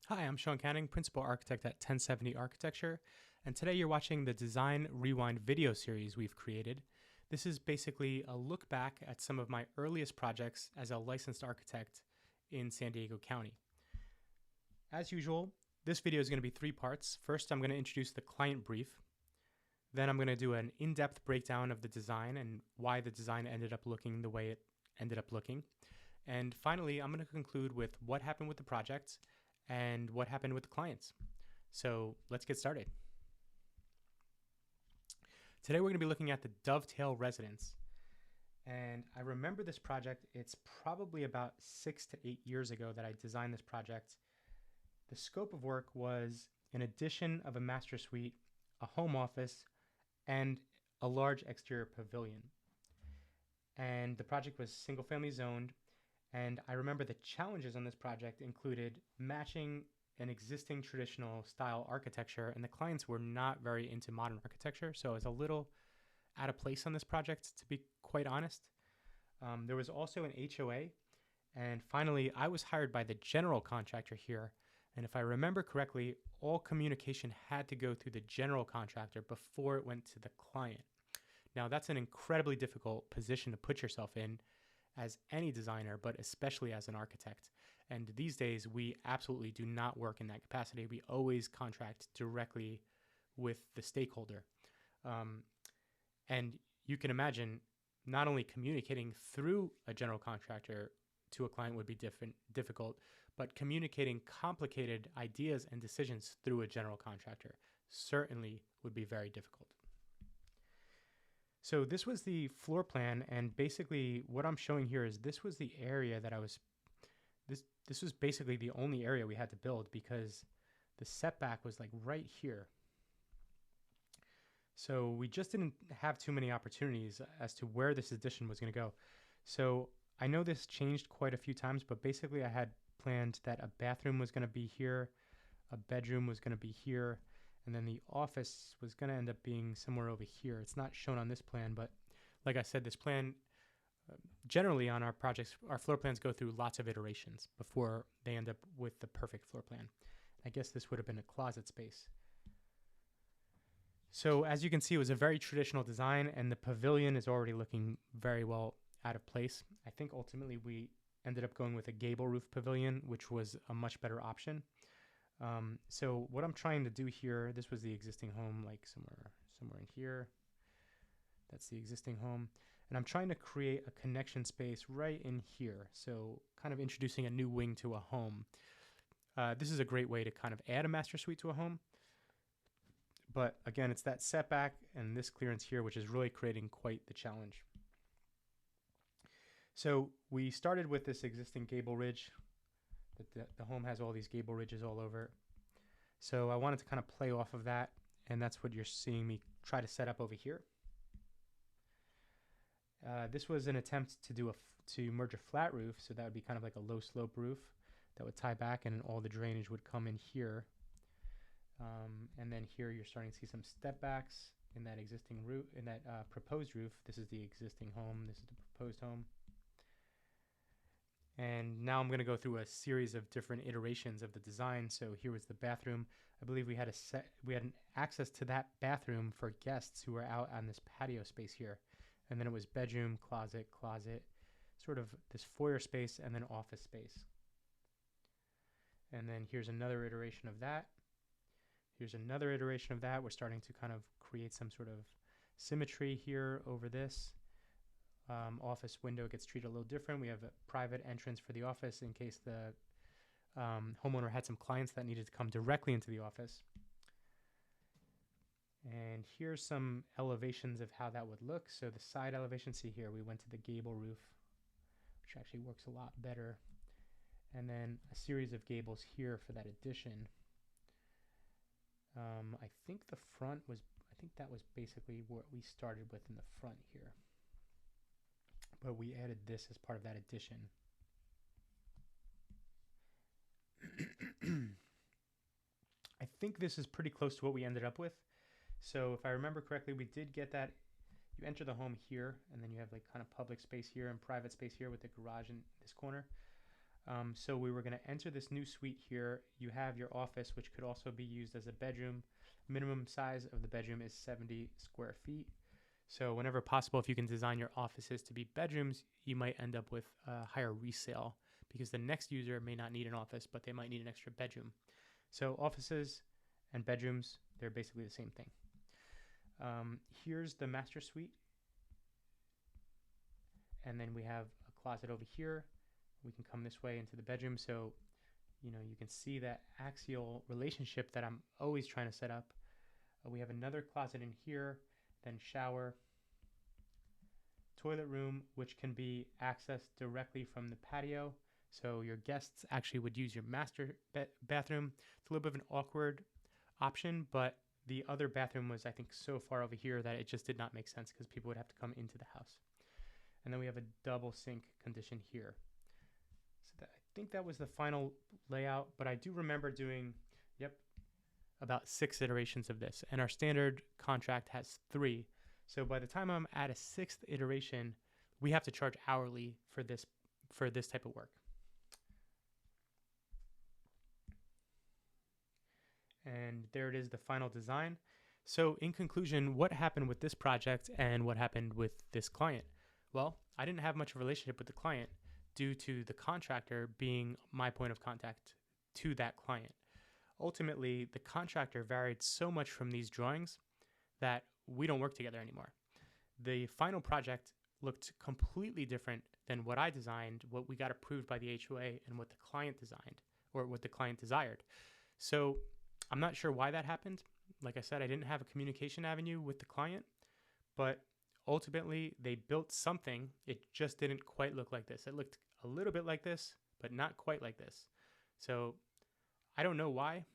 Hi, I'm Sean Canning, Principal Architect at 1070 Architecture, and today you're watching the Design Rewind video series we've created. This is basically a look back at some of my earliest projects as a licensed architect in San Diego County. As usual, this video is going to be three parts. First, I'm going to introduce the client brief. Then I'm going to do an in-depth breakdown of the design and why the design ended up looking the way it ended up looking. And finally, I'm going to conclude with what happened with the project and what happened with the clients. So let's get started. Today we're going to be looking at the Dovetail residence. And I remember this project. It's probably about 6 to 8 years ago that I designed this project. The scope of work was an addition of a master suite, a home office, and a large exterior pavilion. And the project was single family zoned. And I remember the challenges on this project included matching an existing traditional style architecture, and the clients were not very into modern architecture, so I was a little out of place on this project, to be quite honest. There was also an HOA, and finally, I was hired by the general contractor here, and if I remember correctly, all communication had to go through the general contractor before it went to the client. Now, that's an incredibly difficult position to put yourself in as any designer, but especially as an architect. And these days, we absolutely do not work in that capacity. We always contract directly with the stakeholder. And you can imagine not only communicating through a general contractor to a client would be difficult, but communicating complicated ideas and decisions through a general contractor certainly would be very difficult. So this was the floor plan, and basically what I'm showing here is this was the area that this was basically the only area we had to build because the setback was like right here. So we just didn't have too many opportunities as to where this addition was going to go. So I know this changed quite a few times, but basically I had planned that a bathroom was going to be here, a bedroom was going to be here, and then the office was going to end up being somewhere over here. It's not shown on this plan, but like I said, this plan, generally on our projects, our floor plans go through lots of iterations before they end up with the perfect floor plan. I guess this would have been a closet space. So as you can see, it was a very traditional design, and the pavilion is already looking very well out of place. I think ultimately we ended up going with a gable roof pavilion, which was a much better option. So what I'm trying to do here, this was the existing home, like somewhere in here. That's the existing home. And I'm trying to create a connection space right in here. So kind of introducing a new wing to a home. This is a great way to kind of add a master suite to a home. But again, it's that setback and this clearance here, which is really creating quite the challenge. So we started with this existing gable ridge. The home has all these gable ridges all over it. So I wanted to kind of play off of that, and that's what you're seeing me try to set up over here. This was an attempt to merge a flat roof, so that would be kind of like a low slope roof that would tie back, and then all the drainage would come in here. And then here you're starting to see some step backs in that existing roof, in that proposed roof. This is the existing home. This is the proposed home. And now I'm going to go through a series of different iterations of the design. So here was the bathroom. I believe we had an access to that bathroom for guests who were out on this patio space here. And then it was bedroom, closet, sort of this foyer space, and then office space. And then here's another iteration of that. Here's another iteration of that. We're starting to kind of create some sort of symmetry here over this. Office window gets treated a little different. We have a private entrance for the office in case the homeowner had some clients that needed to come directly into the office. And here's some elevations of how that would look. So the side elevation, see here, we went to the gable roof, which actually works a lot better. And then a series of gables here for that addition. I think that was basically what we started with in the front here. But we added this as part of that addition. I think this is pretty close to what we ended up with. So if I remember correctly, we did get that. You enter the home here, and then you have like kind of public space here and private space here with the garage in this corner. So we were going to enter this new suite here. You have your office, which could also be used as a bedroom. Minimum size of the bedroom is 70 square feet. So whenever possible, if you can design your offices to be bedrooms, you might end up with a higher resale because the next user may not need an office, but they might need an extra bedroom. So offices and bedrooms, they're basically the same thing. Here's the master suite. And then we have a closet over here. We can come this way into the bedroom. So, you know, you can see that axial relationship that I'm always trying to set up. We have another closet in here, then shower, toilet room, which can be accessed directly from the patio. So your guests actually would use your master bathroom. It's a little bit of an awkward option, but the other bathroom was, I think, so far over here that it just did not make sense because people would have to come into the house. And then we have a double sink condition here. So I think that was the final layout, but I do remember doing, about 6 iterations of this. And our standard contract has 3. So by the time I'm at a 6th iteration, we have to charge hourly for this type of work. And there it is, the final design. So in conclusion, what happened with this project and what happened with this client? Well, I didn't have much of a relationship with the client due to the contractor being my point of contact to that client. Ultimately, the contractor varied so much from these drawings that we don't work together anymore. The final project looked completely different than what I designed, what we got approved by the HOA, and what the client designed or what the client desired. So I'm not sure why that happened. Like I said, I didn't have a communication avenue with the client, but ultimately they built something. It just didn't quite look like this. It looked a little bit like this, but not quite like this. So I don't know why,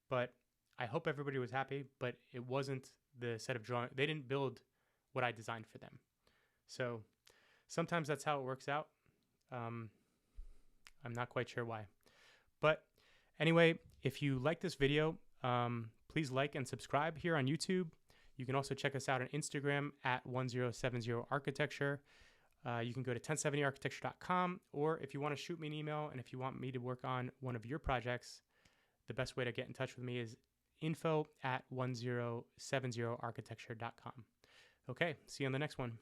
but I hope everybody was happy, but it wasn't the set of drawing. They didn't build what I designed for them. So sometimes that's how it works out. I'm not quite sure why. But anyway, if you like this video, please like and subscribe here on YouTube. You can also check us out on Instagram at 1070architecture. You can go to 1070architecture.com, or if you want to shoot me an email and if you want me to work on one of your projects, the best way to get in touch with me is info@1070architecture.com. Okay, see you on the next one.